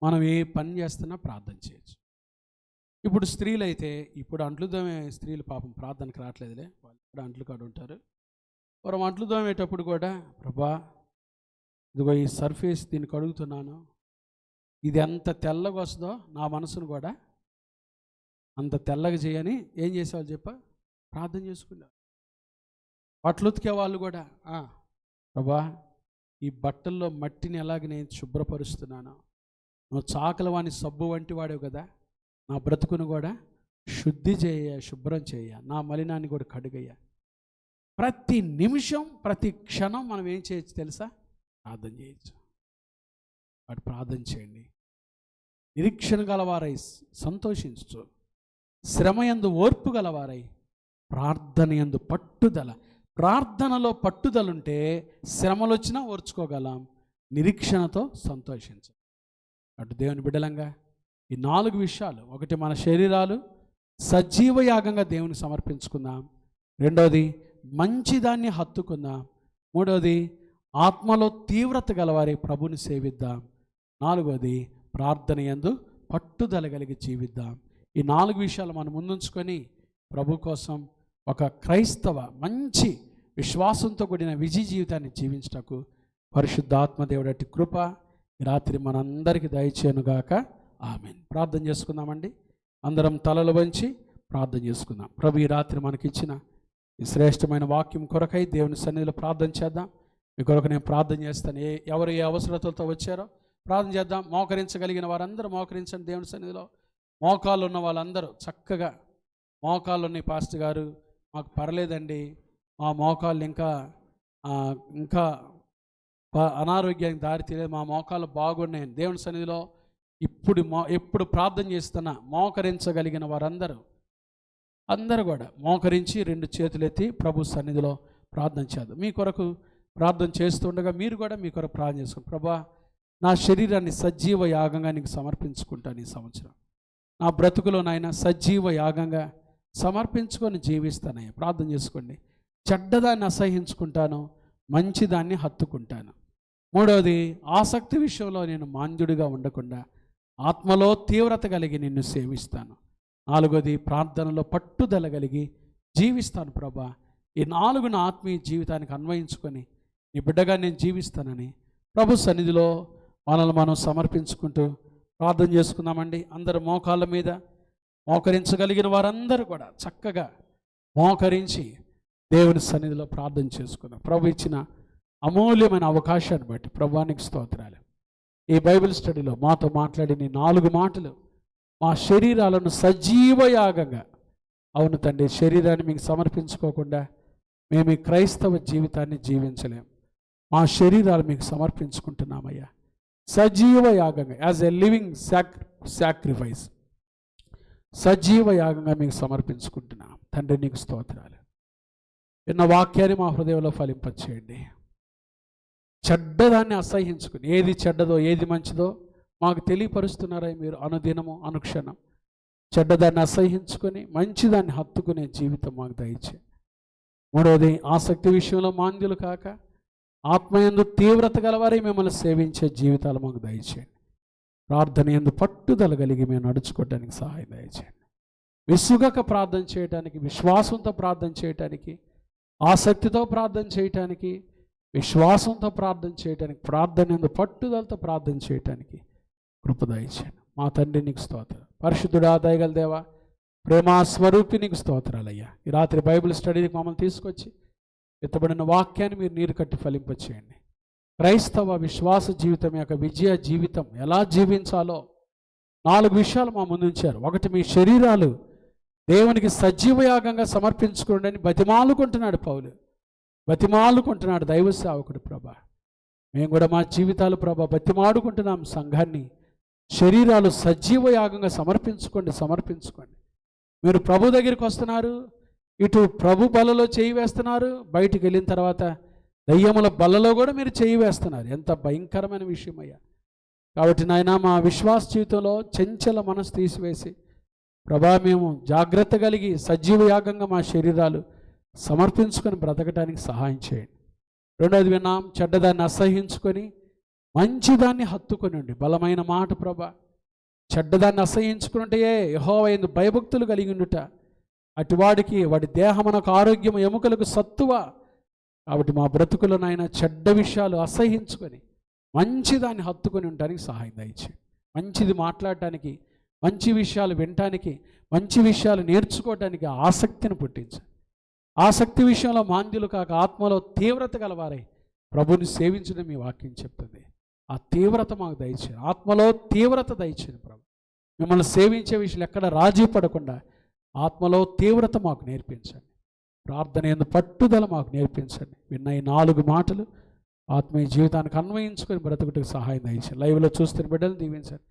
మనం ఏ పని చేస్తున్నా ప్రార్థన చేయొచ్చు. ఇప్పుడు స్త్రీలు అయితే, ఇప్పుడు అంట్లు తోమే స్త్రీలు పాపం ప్రార్థనకు రావట్లేదులే, వాళ్ళు కూడా అంట్లు కాడు ఉంటారు. వారు అంట్లు తోమేటప్పుడు కూడా, ప్రభా ఇదిగో ఈ సర్ఫేస్ దీన్ని కడుగుతున్నాను, ఇది ఎంత తెల్లగా వస్తుందో నా మనసును కూడా అంత తెల్లగా చేయని ఏం చేసేవాళ్ళు చెప్ప, ప్రార్థన చేసుకున్నారు. బట్టలు ఉతికే వాళ్ళు కూడా, ప్రభా ఈ బట్టల్లో మట్టిని ఎలాగ నేను శుభ్రపరుస్తున్నాను, నువ్వు చాకల వాని సబ్బు వంటి వాడేవు కదా, నా బ్రతుకును కూడా శుద్ధి చేయ, శుభ్రం చేయ, నా మలినాన్ని కూడా కడుగయ్య. ప్రతి నిమిషం ప్రతి క్షణం మనం ఏం చేయొచ్చు తెలుసా, ప్రార్థన చేయొచ్చు. వాడు ప్రార్థన చేయండి. నిరీక్షణ గలవారై సంతోషించు, శ్రమయందు ఓర్పు గలవారై ప్రార్థన యందు పట్టుదల. ప్రార్థనలో పట్టుదలుంటే శ్రమలు వచ్చినా ఓర్చుకోగలం, నిరీక్షణతో సంతోషించు. అటు దేవుని బిడ్డలంగా ఈ 4 విషయాలు, ఒకటి మన శరీరాలు సజీవ యాగంగా దేవునికి సమర్పించుకుందాం, రెండోది మంచిదాన్ని హత్తుకుందాం, మూడోది ఆత్మలో తీవ్రత గలవారి ప్రభుని సేవిద్దాం, నాలుగోది ప్రార్థన యందు పట్టుదల కలిగి జీవిద్దాం. ఈ 4 విషయాలు మనం ముందుంచుకొని ప్రభు కోసం ఒక క్రైస్తవ మంచి విశ్వాసంతో కూడిన విజయ జీవితాన్ని జీవించటకు పరిశుద్ధాత్మ దేవుడి అట్టి కృప ఈ రాత్రి మనందరికీ దయచేయనుగాక. ఆమేన్. ప్రార్థన చేసుకుందామండి. అందరం తలలు వంచి ప్రార్థన చేసుకుందాం. ప్రభు ఈ రాత్రి మనకిచ్చిన ఈ శ్రేష్టమైన వాక్యం కొరకై దేవుని సన్నిధిలో ప్రార్థన చేద్దాం. మీ కొరకు నేను ప్రార్థన చేస్తాను. ఎవరు ఏ అవసరతలతో వచ్చారో ప్రార్థన చేద్దాం. మోకరించగలిగిన వారందరూ మోకరించండి. దేవుని సన్నిధిలో మోకాళ్ళు ఉన్న వాళ్ళందరూ చక్కగా, మోకాళ్ళు ఉన్నాయి పాస్టర్ గారు, మాకు పర్లేదండి, మా మోకాళ్ళు ఇంకా అనారోగ్యానికి దారి తీయలేదు, మా మోకాళ్ళు బాగున్నాయని దేవుని సన్నిధిలో ఎప్పుడు ప్రార్థన చేస్తున్నా మోకరించగలిగిన వారందరూ అందరూ కూడా మోకరించి 2 చేతులు ఎత్తి ప్రభు సన్నిధిలో ప్రార్థన చేద్దాం. మీ కొరకు ప్రార్థన చేస్తుండగా మీరు కూడా మీ కొరకు ప్రార్థన చేసుకోండి. ప్రభా, నా శరీరాన్ని సజీవ యాగంగా నీకు సమర్పించుకుంటాను. ఈ సంవత్సరం నా బ్రతుకులో నాయన సజీవ యాగంగా సమర్పించుకొని జీవిస్తానయ్యా. ప్రార్థన చేసుకోండి. చెడ్డదాన్ని అసహించుకుంటాను, మంచిదాన్ని హత్తుకుంటాను. మూడవది, ఆసక్తి విషయంలో నేను మాంద్యుడిగా ఉండకుండా ఆత్మలో తీవ్రత కలిగి నిన్ను సేవిస్తాను. నాలుగోది, ప్రార్థనలో పట్టుదల కలిగి జీవిస్తాను. ప్రభా, ఈ 4 నా ఆత్మీయ జీవితానికి అన్వయించుకొని నీ బిడ్డగా నేను జీవిస్తానని ప్రభు సన్నిధిలో మనల్ని మనం సమర్పించుకుంటూ ప్రార్థన చేసుకుందామండి. అందరూ మోకాళ్ళ మీద మోకరించగలిగిన వారందరూ కూడా చక్కగా మోకరించి దేవుని సన్నిధిలో ప్రార్థన చేసుకుందాం. ప్రభు ఇచ్చిన అమూల్యమైన అవకాశాన్ని బట్టి ప్రభువానికి స్తోత్రాలు. ఈ బైబిల్ స్టడీలో మాతో మాట్లాడిన 4 మాటలు మా శరీరాలను సజీవ యాగంగా, అవును తండ్రి, శరీరాన్ని మీకు సమర్పించుకోకుండా మేము ఈ క్రైస్తవ జీవితాన్ని జీవించలేం. మా శరీరాలు మీకు సమర్పించుకుంటున్నామయ్యా, సజీవ యాగంగా, యాజ్ ఎ లివింగ్ సాక్రిఫైస్, సజీవ యాగంగా మీకు సమర్పించుకుంటున్నాం. తండ్రి నీకు స్తోత్రాలు. విన్న వాక్యాన్ని మా హృదయంలో ఫలింపచేయండి. చెడ్డదాన్ని అసహ్యించుకుని ఏది చెడ్డదో ఏది మంచిదో మాకు తెలియపరుస్తున్నారా మీరు అనుదినము అనుక్షణం. చెడ్డదాన్ని అసహ్యించుకొని మంచిదాన్ని హత్తుకునే జీవితం మాకు దయచేయండి. మూడవది, ఆసక్తి విషయంలో మాంద్యులు కాక ఆత్మయందు తీవ్రత గలవారే మిమ్మల్ని సేవించే జీవితాలు మాకు దయచేయండి. ప్రార్థన యందు పట్టుదల కలిగి మేము నడుచుకోవడానికి సహాయం దయచేయండి. విసుగక ప్రార్థన చేయడానికి, విశ్వాసంతో ప్రార్థన చేయడానికి, ఆసక్తితో ప్రార్థన చేయటానికి, విశ్వాసంతో ప్రార్థన చేయటానికి, ప్రార్థన యందు పట్టుదలతో ప్రార్థన చేయటానికి కృప దయచేయండి. మా తండ్రి నీకు స్తోత్రం. పరిశుద్ధుడా, దయగల దేవా, ప్రేమా స్వరూపి నీకు స్తోత్రాలయ్యా. ఈ రాత్రి బైబిల్ స్టడీకి మమ్మల్ని తీసుకొచ్చి ఎత్తబడిన వాక్యాన్ని మీరు నీరు కట్టి ఫలింపచేయండి. క్రైస్తవ విశ్వాస జీవితం యొక్క విజయ జీవితం ఎలా జీవించాలో 4 విషయాలు మా ముందు ఉంచారు. ఒకటి, మీ శరీరాలు దేవునికి సజీవయాగంగా సమర్పించుకోండి అని బతిమాలుకుంటున్నాడు పౌలు, బతిమాలుకుంటున్నాడు దైవ సేవకుడు. ప్రభా, మేము కూడా మా జీవితాలు ప్రభా బతిమాడుకుంటున్నాం సంఘాన్ని, శరీరాలు సజీవయాగంగా సమర్పించుకోండి. మీరు ప్రభు దగ్గరికి వస్తున్నారు, ఇటు ప్రభు బలలో చేయి వేస్తున్నారు, బయటికి వెళ్ళిన తర్వాత దయ్యముల బలలో కూడా మీరు చేయి వేస్తున్నారు. ఎంత భయంకరమైన విషయం అయ్యా. కాబట్టి నాయన, మా విశ్వాస జీవితంలో చంచల మనసు తీసివేసి ప్రభా మేము జాగ్రత్త కలిగి సజీవ యాగంగా మా శరీరాలు సమర్పించుకొని బ్రతకడానికి సహాయం చేయండి. రెండవది విన్నాం, చెడ్డదాన్ని అసహ్యించుకొని మంచిదాన్ని హత్తుకొని ఉండి, బలమైన మాట ప్రభా, చెడ్డదాన్ని అసహించుకుంటే యెహోవా యందు భయభక్తులు కలిగి ఉండుట, అటువాడికి వాడి దేహమునకు ఆరోగ్యము, ఎముకలకు సత్తువ. కాబట్టి మా బ్రతుకులను ఆయన చెడ్డ విషయాలు అసహించుకొని మంచిదాన్ని హత్తుకొని ఉండడానికి సహాయం దయచేయండి. మంచిది మాట్లాడటానికి, మంచి విషయాలు వినటానికి, మంచి విషయాలు నేర్చుకోవటానికి ఆసక్తిని పుట్టించండి. ఆసక్తి విషయంలో మాంద్యులు కాక ఆత్మలో తీవ్రత గలవారై ప్రభుని సేవించడం మీ వాక్యం చెప్తుంది. ఆ తీవ్రత మాకు దయచేయండి, ఆత్మలో తీవ్రత దయచేయండి ప్రభు. మిమ్మల్ని సేవించే విషయాలు ఎక్కడ రాజీ పడకుండా ఆత్మలో తీవ్రత మాకు నేర్పించండి. ప్రార్థన యందు పట్టుదల మాకు నేర్పించండి. విన్న ఈ 4 మాటలు ఆత్మీయ జీవితానికి అన్వయించుకొని బ్రతుకుటకు సహాయం దయచేయండి. లైవ్లో చూస్తున్న బిడ్డలు దీవించండి.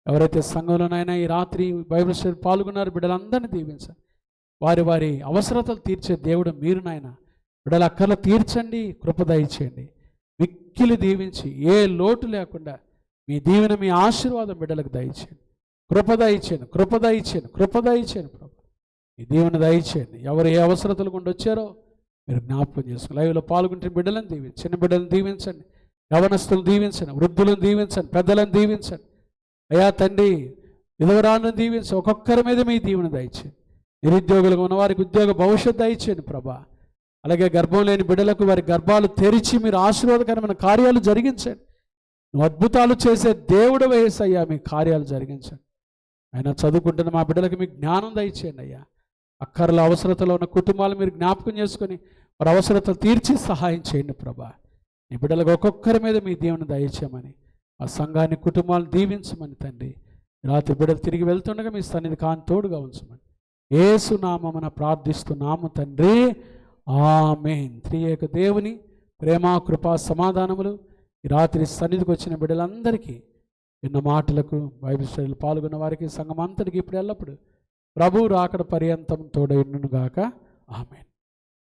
ఎవరైతే సంఘంలోనైనా ఈ రాత్రి బైబిల్ స్టడీ పాల్గొన్నారో బిడ్డలందరినీ దీవించండి. వారి వారి అవసరతలు తీర్చే దేవుడు మీరు నాయన. బిడ్డల అక్కర్లు తీర్చండి, కృప దయచేయండి. మిక్కిలి దీవించి ఏ లోటు లేకుండా మీ దీవెన, మీ ఆశీర్వాదం బిడ్డలకు దయచేయండి. కృప దయచేయండి, కృప దయచేయండి, కృప దయచేయండి ప్రభు. మీ దీవెన దయచేయండి. ఎవరు ఏ అవసరతలు గుండా వచ్చారో మీరు జ్ఞాపకం చేసుకోండి. లైవ్లో పాల్గొంటే బిడ్డలను దీవించండి, చిన్న బిడ్డలను దీవించండి, యవనస్తులను దీవించండి, వృద్ధులను దీవించండి, పెద్దలను దీవించండి. అయ్యా తండ్రి, విధవరాలను దీవించి ఒక్కొక్కరి మీద మీ దీవెన దయచేయండి. నిరుద్యోగులుగా ఉన్న వారికి ఉద్యోగ భవిష్యత్తు దయచేయండి ప్రభా. అలాగే గర్భం లేని బిడ్డలకు వారి గర్భాలు తెరిచి మీరు ఆశీర్వాదకరమైన కార్యాలు జరిగించండి. నువ్వు అద్భుతాలు చేసే దేవుడు యేసయ్యా, మీ కార్యాలు జరిగించండి. ఆయన చదువుకుంటున్న మా బిడ్డలకు మీ జ్ఞానం దయచేయండి అయ్యా. అక్కర్ల అవసరతలో ఉన్న కుటుంబాలు మీరు జ్ఞాపకం చేసుకొని వారి అవసరతలు తీర్చి సహాయం చేయండి ప్రభా. మీ బిడ్డలకు ఒక్కొక్కరి మీద మీ దేవుని దయచేయమని, ఆ సంఘాన్ని, కుటుంబాలను దీవించమని తండ్రి. రాత్రి బిడ్డలు తిరిగి వెళ్తుండగా మీ సన్నిధి తోడుగా ఉంచమని యేసు నామమున ప్రార్థిస్తున్నాము తండ్రి, ఆమేన్. త్రియేక దేవుని ప్రేమ, కృపా, సమాధానములు ఈ రాత్రి సన్నిధికి వచ్చిన బిడ్డలందరికీ, విన్న మాటలకు, బైబిల్ స్టడీలో పాల్గొన్న వారికి, సంఘం అంతటికి ఇప్పుడు ఎల్లప్పుడు ప్రభువు రాకడ పర్యంతం తోడైనను గాక. ఆమేన్.